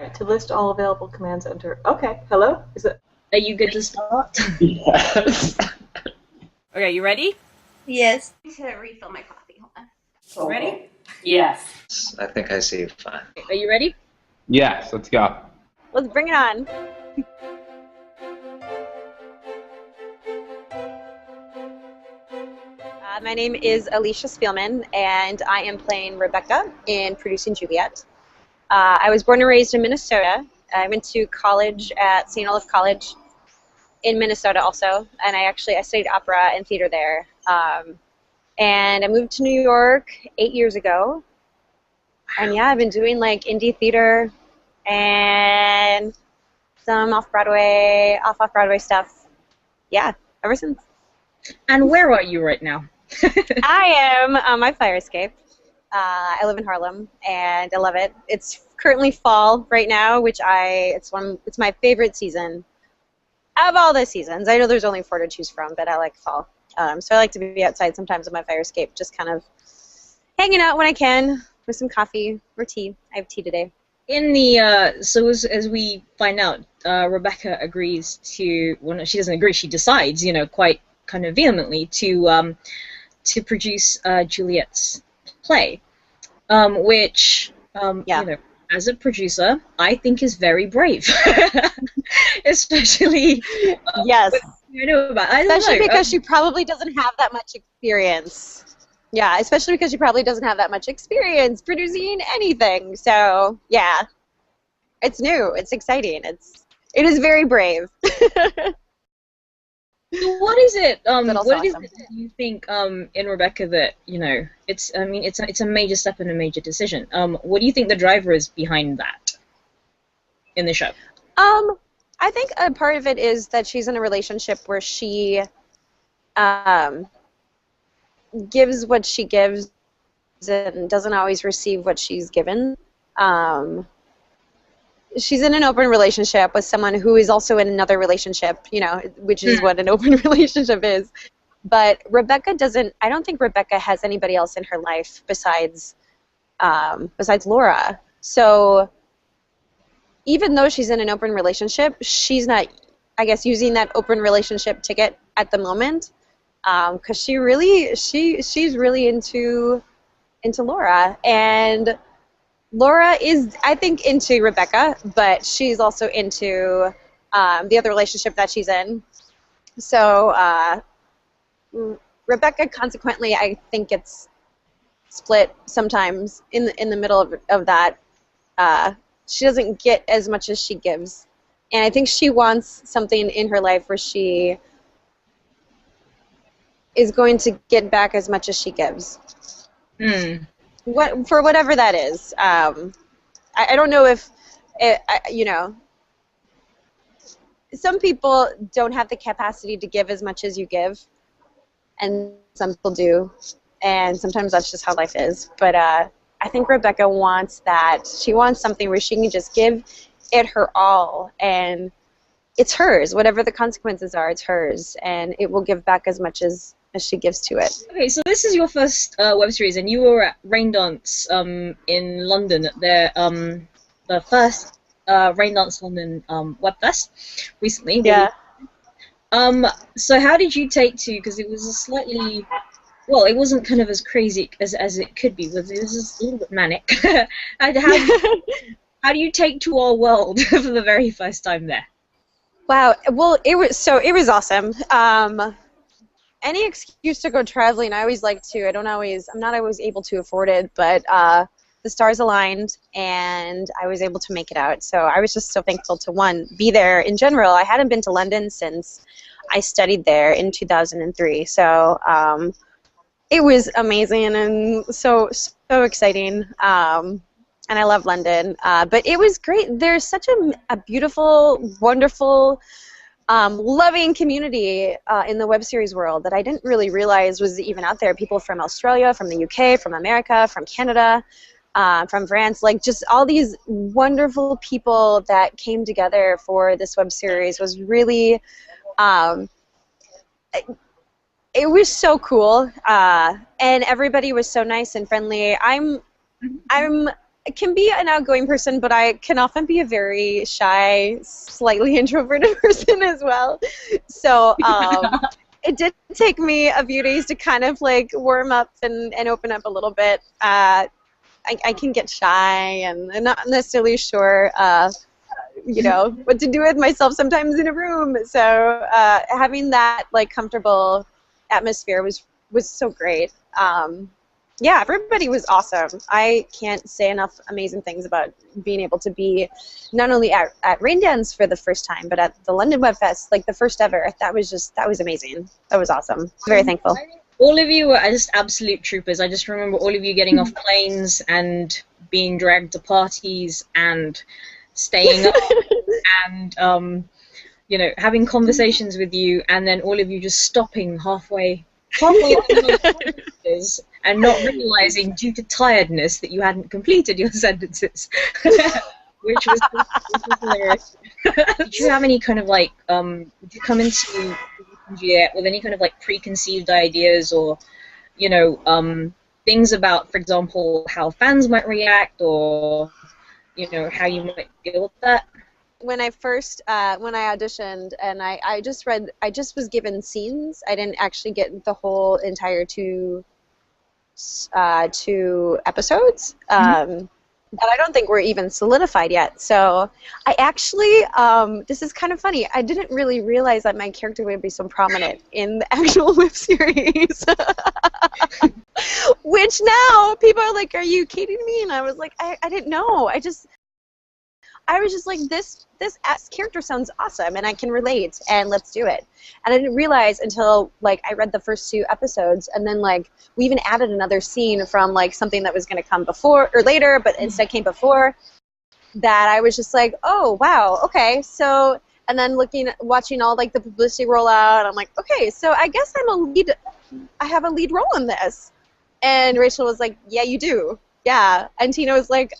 To list all available commands, enter. Okay, hello? Is it? Are you good to start? Yes. Okay, you ready? Yes. I need to refill my coffee. Hold on. Ready? Yes. I think I see you fine. Are you ready? Yes, let's go. Let's bring it on. My name is Alisha Spielmann, and I am playing Rebecca in Producing Juliet. I was born and raised in Minnesota. I went to college at St. Olaf College in Minnesota also, and I studied opera and theater there. And I moved to New York 8 years ago. And yeah, I've been doing like indie theater and some off-Broadway stuff. Yeah, ever since. And where are you right now? I am on my fire escape. I live in Harlem, and I love it. It's currently fall right now, which it's my favorite season of all the seasons. I know there's only 4 to choose from, but I like fall. So I like to be outside sometimes on my fire escape, just kind of hanging out when I can with some coffee or tea. I have tea today. In the so as we find out, Rebecca agrees to. Well, no, she doesn't agree. She decides, quite kind of vehemently to produce Juliet's play, which as a producer, I think is very brave, especially yes. Especially because she probably doesn't have that much experience. Yeah, especially because she probably doesn't have that much experience producing anything. So yeah, it's new. It's exciting. It is very brave. So what is it? What awesome. is it that you think in Rebecca that it's? I mean, it's a major step and a major decision. What do you think the driver is behind that in the show? I think a part of it is that she's in a relationship where she gives what she gives and doesn't always receive what she's given. She's in an open relationship with someone who is also in another relationship, which is what an open relationship is. But I don't think Rebecca has anybody else in her life besides Laura. So even though she's in an open relationship, she's not, I guess, using that open relationship ticket at the moment, because she's really into Laura, and Laura is, I think, into Rebecca, but she's also into the other relationship that she's in. So Rebecca, consequently, I think gets split sometimes in the middle of that. She doesn't get as much as she gives, and I think she wants something in her life where she is going to get back as much as she gives. For whatever that is. I don't know if some people don't have the capacity to give as much as you give, and some people do, and sometimes that's just how life is. But I think Rebecca wants that. She wants something where she can just give it her all, and it's hers. Whatever the consequences are, it's hers, and it will give back as much as she gives to it. Okay, so this is your first web series, and you were at Raindance in London at the first Raindance London web fest recently. Yeah. So how did you take to? Because it was a slightly, well, it wasn't kind of as crazy as it could be. It was just a little bit manic. How do you take to our world for the very first time there? Wow. Well, it was awesome. Any excuse to go traveling, I always like to. I'm not always able to afford it, but the stars aligned, and I was able to make it out. So I was just so thankful to, be there in general. I hadn't been to London since I studied there in 2003. So it was amazing and so exciting. And I love London. But it was great. There's such a beautiful, wonderful, loving community in the web series world that I didn't really realize was even out there. People from Australia, from the UK, from America, from Canada, from France, like just all these wonderful people that came together for this web series was really, it was so cool, and everybody was so nice and friendly. I'm can be an outgoing person, but I can often be a very shy, slightly introverted person as well. So it did take me a few days to kind of like warm up and open up a little bit. I can get shy and not necessarily sure, you know, what to do with myself sometimes in a room. So having that like comfortable atmosphere was so great. Yeah, everybody was awesome. I can't say enough amazing things about being able to be not only at Raindance for the first time, but at the London Web Fest, like the first ever. That was amazing. That was awesome. Very thankful. All of you were just absolute troopers. I just remember all of you getting off planes and being dragged to parties and staying up and you know, having conversations with you, and then all of you just stopping halfway and not realizing due to tiredness that you hadn't completed your sentences, which was hilarious. Did you have any kind of like, did you come into Juliet with any kind of like preconceived ideas or, you know, things about, for example, how fans might react or, you know, how you might deal with that? When I first, when I auditioned, and I just was given scenes. I didn't actually get the whole entire two episodes. That I don't think were even solidified yet. So I actually, this is kind of funny, I didn't really realize that my character would be so prominent in the actual web series. Which now people are like, are you kidding me? And I was like, I didn't know. I was just like, this character sounds awesome, and I can relate, and let's do it. And I didn't realize until like I read the first 2 episodes, and then like we even added another scene from like something that was going to come before or later, but instead came before. That I was just like, oh wow, okay. So, and then watching all like the publicity roll out, I'm like, okay, so I guess I have a lead role in this. And Rachel was like, yeah, you do, yeah. And Tina was like,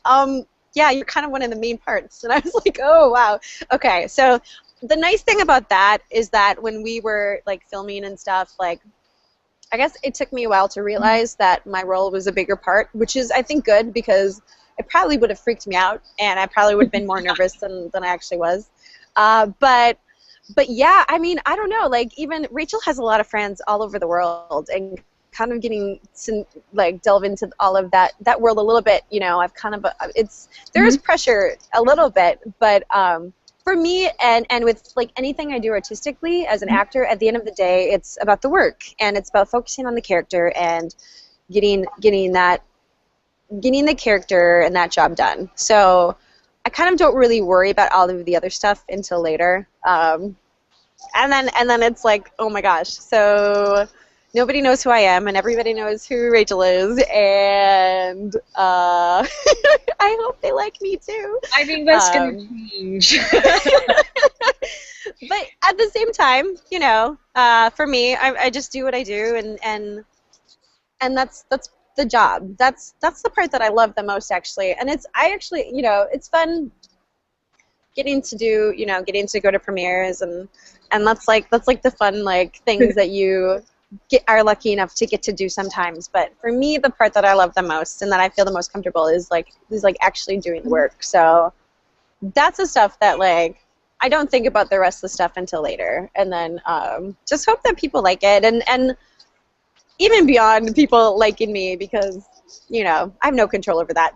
yeah, you're kind of one of the main parts. And I was like, oh, wow. Okay, so the nice thing about that is that when we were, like, filming and stuff, like, I guess it took me a while to realize that my role was a bigger part, which is, I think, good because it probably would have freaked me out, and I probably would have been more nervous than I actually was. But yeah, I mean, I don't know. Like, even Rachel has a lot of friends all over the world, and kind of getting to like delve into all of that world a little bit, you know, I've kind of there is pressure a little bit, but for me and with like anything I do artistically as an actor, at the end of the day, it's about the work, and it's about focusing on the character and getting the character and that job done. So I kind of don't really worry about all of the other stuff until later, and then it's like, oh my gosh, so nobody knows who I am, and everybody knows who Rachel is, and I hope they like me too. I think that's going to change. But at the same time, you know, for me, I just do what I do, and that's the job. That's the part that I love the most, actually. And you know, it's fun getting to go to premieres, and that's like the fun like things that you are lucky enough to get to do sometimes. But for me, the part that I love the most and that I feel the most comfortable is actually doing the work. So that's the stuff that like I don't think about the rest of the stuff until later, and then just hope that people like it, and even beyond people liking me, because you know I have no control over that.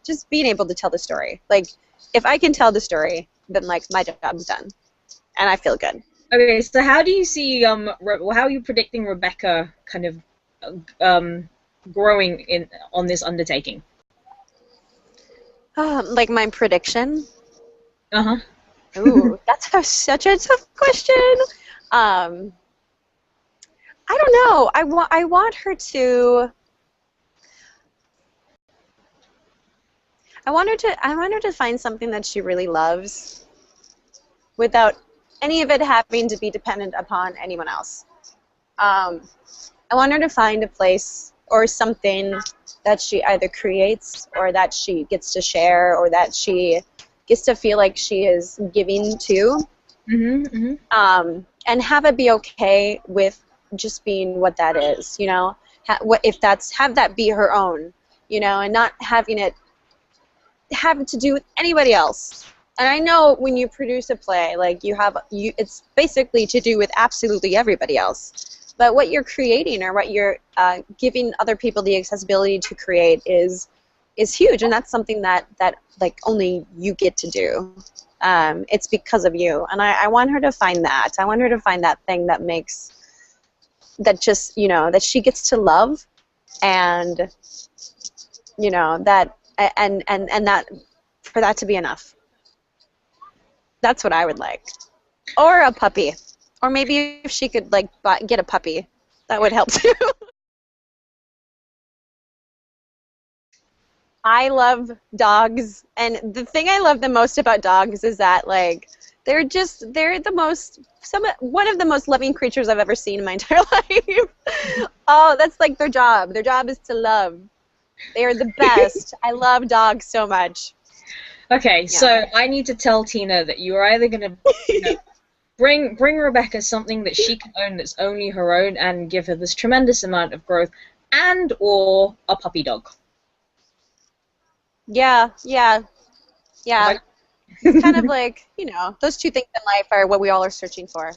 Just being able to tell the story. Like if I can tell the story, then like my job's done, and I feel good. Okay, so how do you see, how are you predicting Rebecca kind of growing on this undertaking? Like my prediction? Uh-huh. Ooh, that's such a tough question. I don't know. I want her to find something that she really loves without any of it having to be dependent upon anyone else. I want her to find a place or something that she either creates or that she gets to share or that she gets to feel like she is giving to. And have it be okay with just being what that is, you know? Have that be her own, you know, and not having it have to do with anybody else. And I know when you produce a play, like it's basically to do with absolutely everybody else. But what you're creating or what you're giving other people the accessibility to create is huge, and that's something that like only you get to do. It's because of you, and I want her to find that. I want her to find that thing that makes that just that she gets to love, and that and that for that to be enough. That's what I would like. Or a puppy. Or maybe if she could like get a puppy, that would help too. I love dogs, and the thing I love the most about dogs is that like they're one of the most loving creatures I've ever seen in my entire life. Oh, that's like their job. Their job is to love. They are the best. I love dogs so much. Okay, so I need to tell Tina that you are either going to bring Rebecca something that she can own that's only her own and give her this tremendous amount of growth, and or a puppy dog. Yeah. It's kind of like, those two things in life are what we all are searching for.